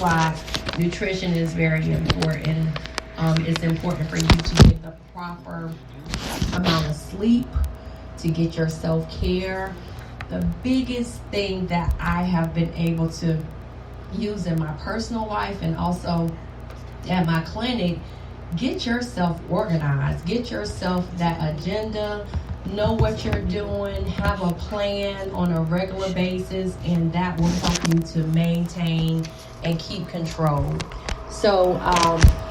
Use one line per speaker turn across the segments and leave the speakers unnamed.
why nutrition is very important. It's important for you to get the proper amount of sleep, to get your self-care. The biggest thing that I have been able to use in my personal life and also at my clinic, get yourself organized, get yourself that agenda, know what you're doing, have a plan on a regular basis, and that will help you to maintain and keep control. So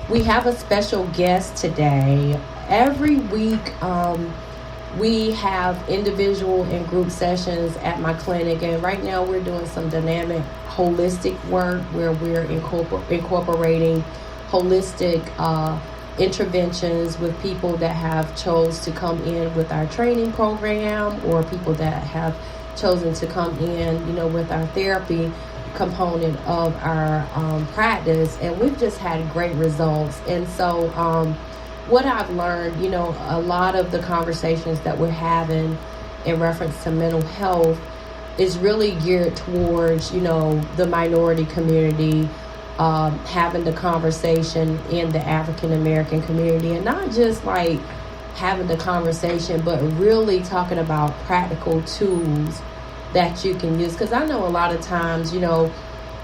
we have a special guest today. Every week we have individual and group sessions at my clinic, and right now we're doing some dynamic holistic work where we're incorporating holistic interventions with people that have chose to come in with our training program, or people that have chosen to come in, with our therapy component of our practice, and we've just had great results. And so what I've learned, a lot of the conversations that we're having in reference to mental health is really geared towards, the minority community, having the conversation in the African American community, and not just like having the conversation, but really talking about practical tools that you can use. Because I know a lot of times,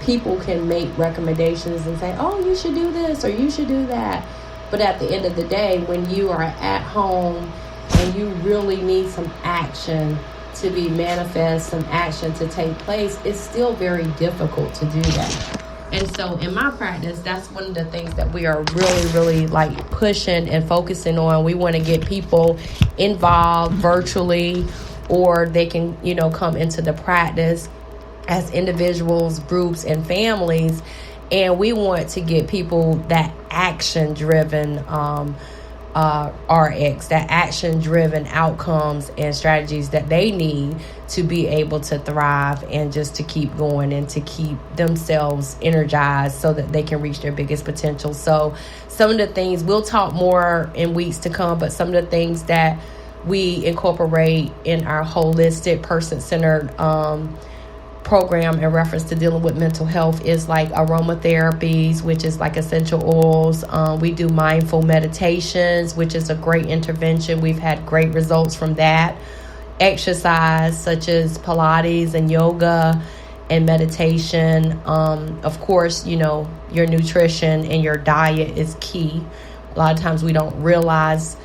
people can make recommendations and say, oh, you should do this or you should do that. But at the end of the day, when you are at home and you really need some action to be manifest, some action to take place, it's still very difficult to do that. And so in my practice, that's one of the things that we are really, really like pushing and focusing on. We want to get people involved virtually, or they can, come into the practice as individuals, groups, and families. And we want to get people that action-driven RX, that action-driven outcomes and strategies that they need to be able to thrive and just to keep going and to keep themselves energized so that they can reach their biggest potential. So some of the things, we'll talk more in weeks to come, but some of the things that we incorporate in our holistic, person-centered program in reference to dealing with mental health is like aromatherapies, which is like essential oils. We do mindful meditations, which is a great intervention. We've had great results from that. Exercise such as Pilates and yoga and meditation. Of course, your nutrition and your diet is key. A lot of times we don't realize,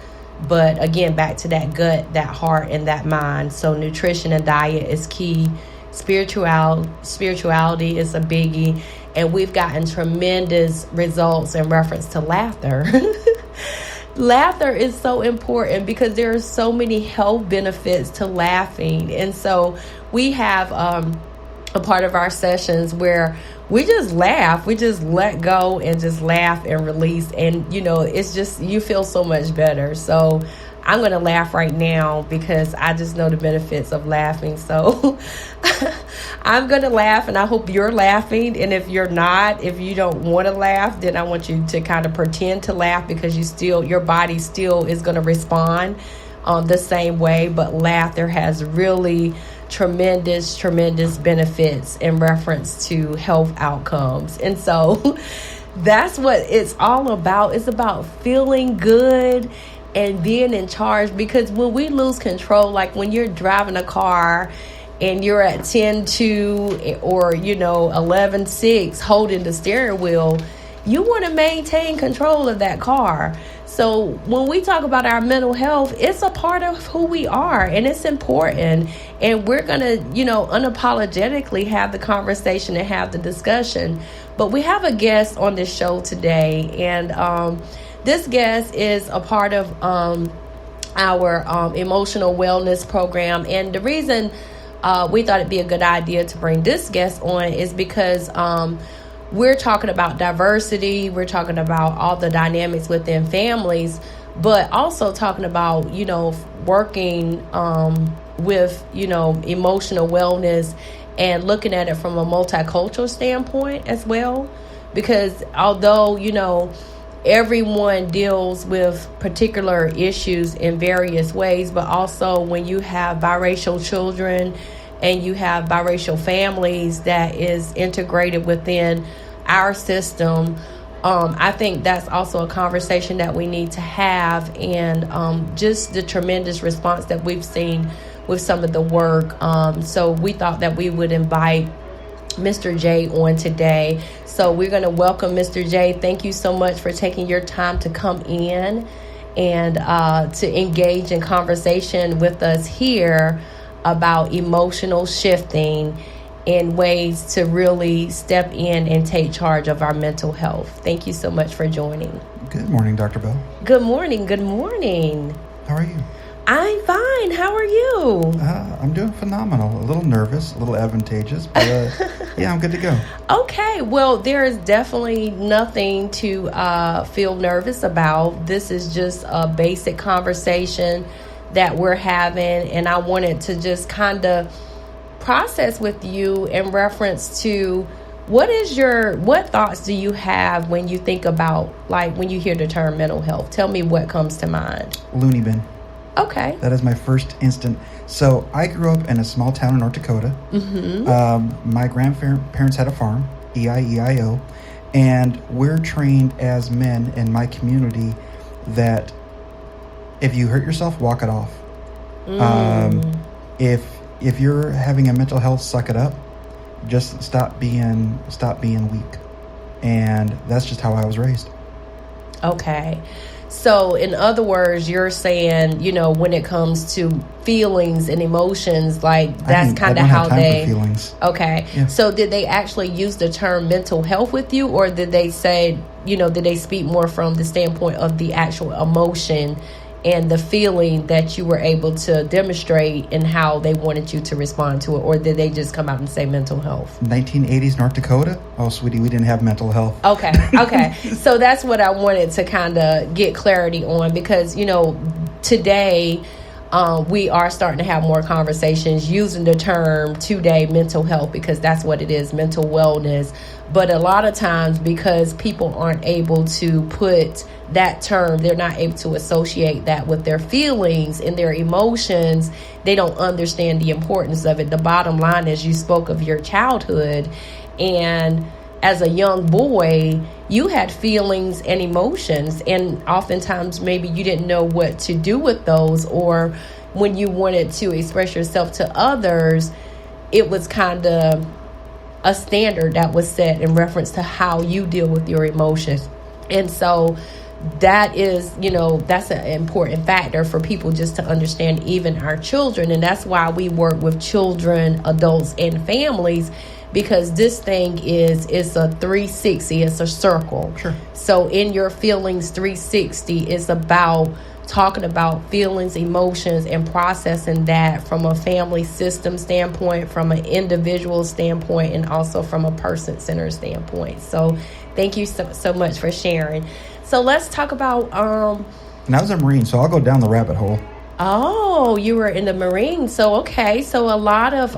but again, back to that gut, that heart, and that mind. So nutrition and diet is key. Spirituality is a biggie, and we've gotten tremendous results in reference to laughter. Laughter is so important because there are so many health benefits to laughing. And so we have a part of our sessions where we just laugh, we just let go and just laugh and release, and it's just, you feel so much better. So I'm going to laugh right now because I just know the benefits of laughing. So I'm going to laugh, and I hope you're laughing. And if you're not, if you don't want to laugh, then I want you to kind of pretend to laugh, because your body still is going to respond the same way. But laughter has really tremendous benefits in reference to health outcomes. And so that's what it's all about. It's about feeling good and being in charge, because when we lose control, like when you're driving a car and you're at 10-2 or 11-6 holding the steering wheel, you want to maintain control of that car. So when we talk about our mental health, it's a part of who we are, and it's important. And we're going to, unapologetically have the conversation and have the discussion. But we have a guest on this show today, and this guest is a part of our emotional wellness program. And the reason we thought it'd be a good idea to bring this guest on is because we're talking about diversity. We're talking about all the dynamics within families, but also talking about, working with, emotional wellness and looking at it from a multicultural standpoint as well. Because although, everyone deals with particular issues in various ways, but also when you have biracial children and you have biracial families that is integrated within our system, I think that's also a conversation that we need to have, and just the tremendous response that we've seen with some of the work. So we thought that we would invite Mr. J on today. So we're going to welcome Mr. J. Thank you so much for taking your time to come in and to engage in conversation with us here about emotional shifting in ways to really step in and take charge of our mental health. Thank you so much for joining.
Good morning, Dr. Bell.
Good morning. Good morning.
How are you?
I'm fine. How are you?
I'm doing phenomenal. A little nervous, a little advantageous, but yeah, I'm good to go.
Okay. Well, there is definitely nothing to feel nervous about. This is just a basic conversation that we're having, and I wanted to just kind of process with you in reference to what thoughts do you have when you think about, like, when you hear the term mental health? Tell me what comes to mind.
Looney bin.
Okay.
That is my first instant. So I grew up in a small town in North Dakota. Mm-hmm. My grandparents had a farm, E-I-E-I-O, and we're trained as men in my community that if you hurt yourself, walk it off. If you're having a mental health, suck it up. Just stop being weak. And that's just how I was raised.
Okay. So in other words, you're saying, when it comes to feelings and emotions, like that's kind of how they
feelings.
Okay. Yeah. So did they actually use the term mental health with you, or did they say, did they speak more from the standpoint of the actual emotion and the feeling that you were able to demonstrate and how they wanted you to respond to it? Or did they just come out and say mental health?
1980s North Dakota? Oh, sweetie, we didn't have mental health.
Okay. So that's what I wanted to kind of get clarity on, because, today we are starting to have more conversations using the term today mental health, because that's what it is, mental wellness. But a lot of times, because people aren't able to put that term, they're not able to associate that with their feelings and their emotions. They don't understand the importance of it. The bottom line is, you spoke of your childhood, and as a young boy, you had feelings and emotions, and oftentimes maybe you didn't know what to do with those, or when you wanted to express yourself to others, it was kind of a standard that was set in reference to how you deal with your emotions. And so that is, that's an important factor for people just to understand, even our children. And that's why we work with children, adults, and families, because this thing it's a 360, it's a circle.
Sure.
So in your feelings 360 is about talking about feelings, emotions, and processing that from a family system standpoint, from an individual standpoint, and also from a person-centered standpoint. So thank you so much for sharing. So let's talk about...
And I was a Marine, so I'll go down the rabbit hole.
Oh, you were in the Marine. So, okay. So a lot of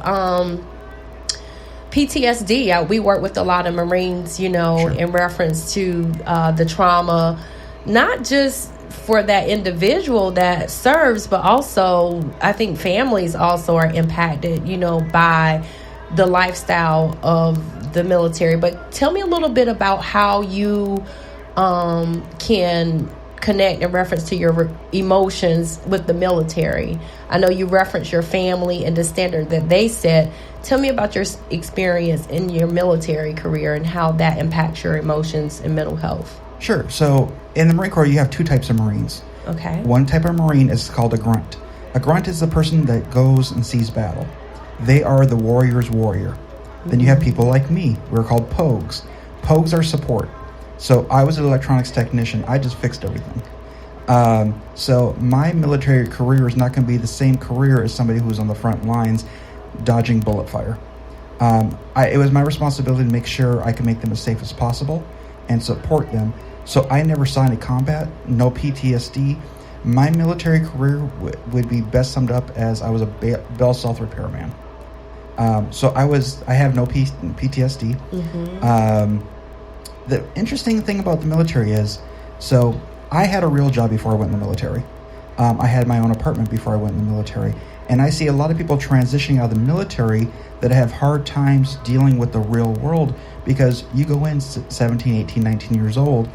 PTSD. We work with a lot of Marines, sure, in reference to the trauma, not just for that individual that serves, but also I think families also are impacted, by the lifestyle of the military. But tell me a little bit about how you can connect in reference to your emotions with the military. I know you referenced your family and the standard that they set. Tell me about your experience in your military career and how that impacts your emotions and mental health.
Sure. So in the Marine Corps, you have two types of Marines.
Okay.
One type of Marine is called a grunt. A grunt is the person that goes and sees battle. They are the warrior's warrior. Mm-hmm. Then you have people like me. We're called POGs. POGs are support. So I was an electronics technician. I just fixed everything. So my military career is not going to be the same career as somebody who's on the front lines dodging bullet fire. It was my responsibility to make sure I could make them as safe as possible and support them. So I never saw any combat, no PTSD. My military career would be best summed up as I was a Bell South repairman. So I have no PTSD. Mm-hmm. The interesting thing about the military is, so I had a real job before I went in the military. I had my own apartment before I went in the military. And I see a lot of people transitioning out of the military that have hard times dealing with the real world, because you go in 17, 18, 19 years old,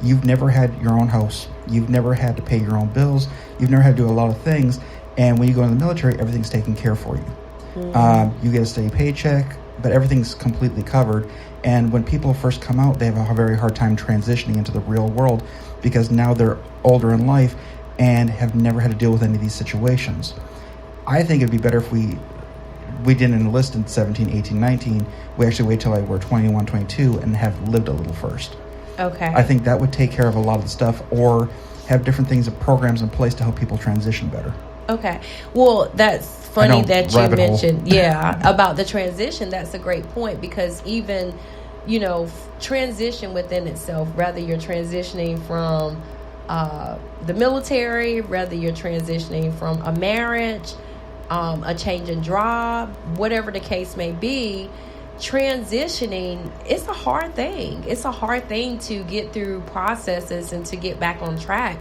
you've never had your own house, you've never had to pay your own bills, you've never had to do a lot of things, and when you go in the military, everything's taken care for you. You get a steady paycheck, but everything's completely covered. And when people first come out, they have a very hard time transitioning into the real world, because now they're older in life and have never had to deal with any of these situations. I think it'd be better if we didn't enlist in 17, 18, 19. We actually wait till we're 21, 22 and have lived a little first.
Okay.
I think that would take care of a lot of the stuff, or have different things and programs in place to help people transition better.
Okay. Well, that's funny that you mentioned, about the transition. That's a great point, because even, transition within itself, whether you're transitioning from the military, whether you're transitioning from a marriage, a change in job, whatever the case may be, transitioning, it's a hard thing. It's a hard thing to get through processes and to get back on track.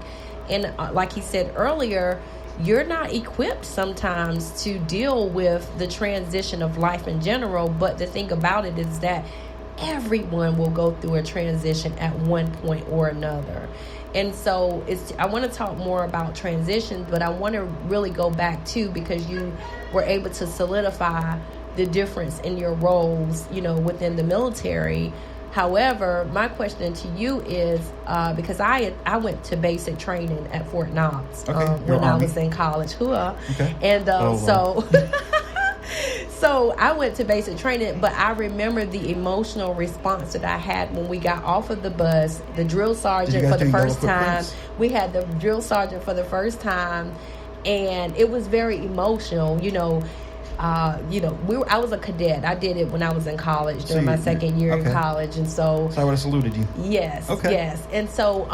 And like he said earlier, you're not equipped sometimes to deal with the transition of life in general. But the thing about it is that everyone will go through a transition at one point or another. And so I want to talk more about transitions, but I want to really go back too, because you were able to solidify the difference in your roles, within the military. However, my question to you is, because I went to basic training at Fort Knox when I was in college.
Okay.
And so I went to basic training, but I remember the emotional response that I had when we got off of the bus. The drill sergeant for the first time. We had the drill sergeant for the first time, and it was very emotional. I was a cadet. I did it when I was in college during my second year in college, and so
I would have saluted you.
Yes.
Okay.
Yes. And so,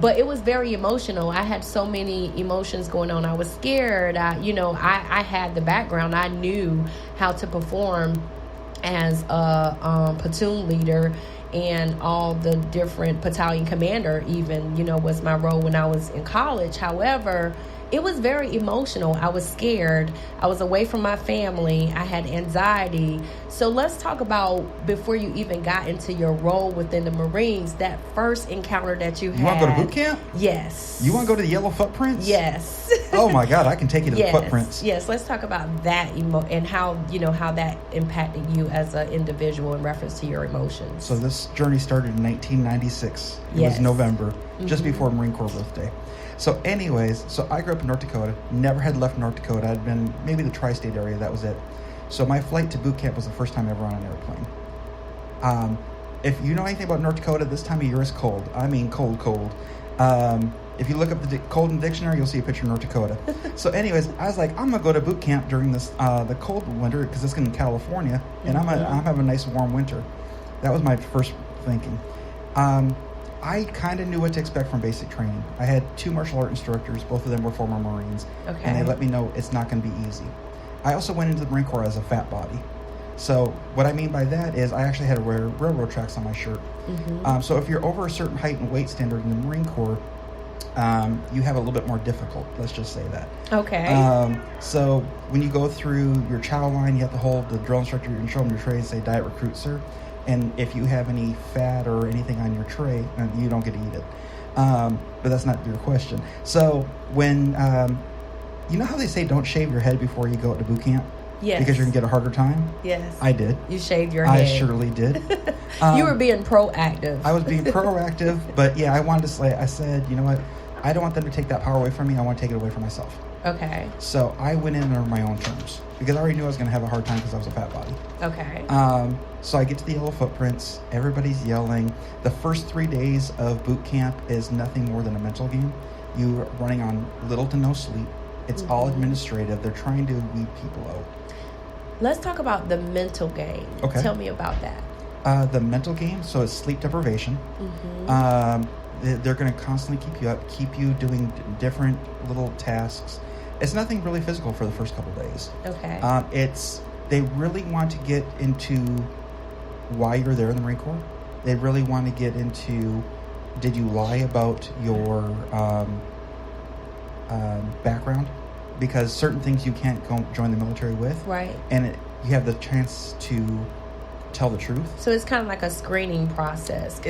but it was very emotional. I had so many emotions going on. I was scared. I had the background. I knew how to perform as a platoon leader, and all the different battalion commander. Even was my role when I was in college. However, it was very emotional. I was scared. I was away from my family. I had anxiety. So let's talk about, before you even got into your role within the Marines, that first encounter that you had.
You want to go to boot camp?
Yes.
You want to go to the Yellow Footprints?
Yes.
Oh my God, I can take you to the footprints.
Yes, let's talk about that and how that impacted you as an individual in reference to your emotions.
So this journey started in 1996. It was November, just before Marine Corps birthday. So anyways, I grew up in North Dakota, never had left North Dakota. I'd been maybe the tri-state area, that was it. So my flight to boot camp was the first time ever on an airplane. If you know anything about North Dakota, this time of year is cold. I mean cold. If you look up the cold in the dictionary, you'll see a picture of North Dakota. So anyways, I was like, I'm going to go to boot camp during this the cold winter, because it's in California, and I'm having a nice warm winter. That was my first thinking. I kind of knew what to expect from basic training. I had 2 martial art instructors. Both of them were former Marines.
Okay.
And they let me know it's not going to be easy. I also went into the Marine Corps as a fat body. So what I mean by that is I actually had to wear railroad tracks on my shirt. So if you're over a certain height and weight standard in the Marine Corps, you have a little bit more difficult. Let's just say that.
Okay.
So when you go through your chow line, you have to hold the drill instructor and show them your tray and say, "Diet recruit, sir." And if you have any fat or anything on your tray, you don't get to eat it. But that's not your question. So when, you know how they say don't shave your head before you go to boot camp?
Yes.
Because you're going to get a harder time?
Yes.
I did.
You shaved your head.
I surely did.
You were being proactive.
I was being proactive, but yeah, I wanted to say, I said, you know what? I don't want them to take that power away from me. I want to take it away from myself.
Okay.
So I went in on my own terms, because I already knew I was going to have a hard time because I was a fat body.
Okay.
So I get to the Yellow Footprints. Everybody's yelling. The first 3 days of boot camp is nothing more than a mental game. You're running on little to no sleep. It's all administrative. They're trying to weed people out.
Let's talk about the mental game.
Okay.
Tell me about that.
The mental game, so it's sleep deprivation. They're going to constantly keep you up, keep you doing different little tasks. It's nothing really physical for the first couple of days.
Okay.
They really want to get into why you're there in the Marine Corps. They really want to get into, did you lie about your background? because certain things you can't go join the military with.
Right.
And you have the chance to tell the truth.
So it's kind of like a screening process.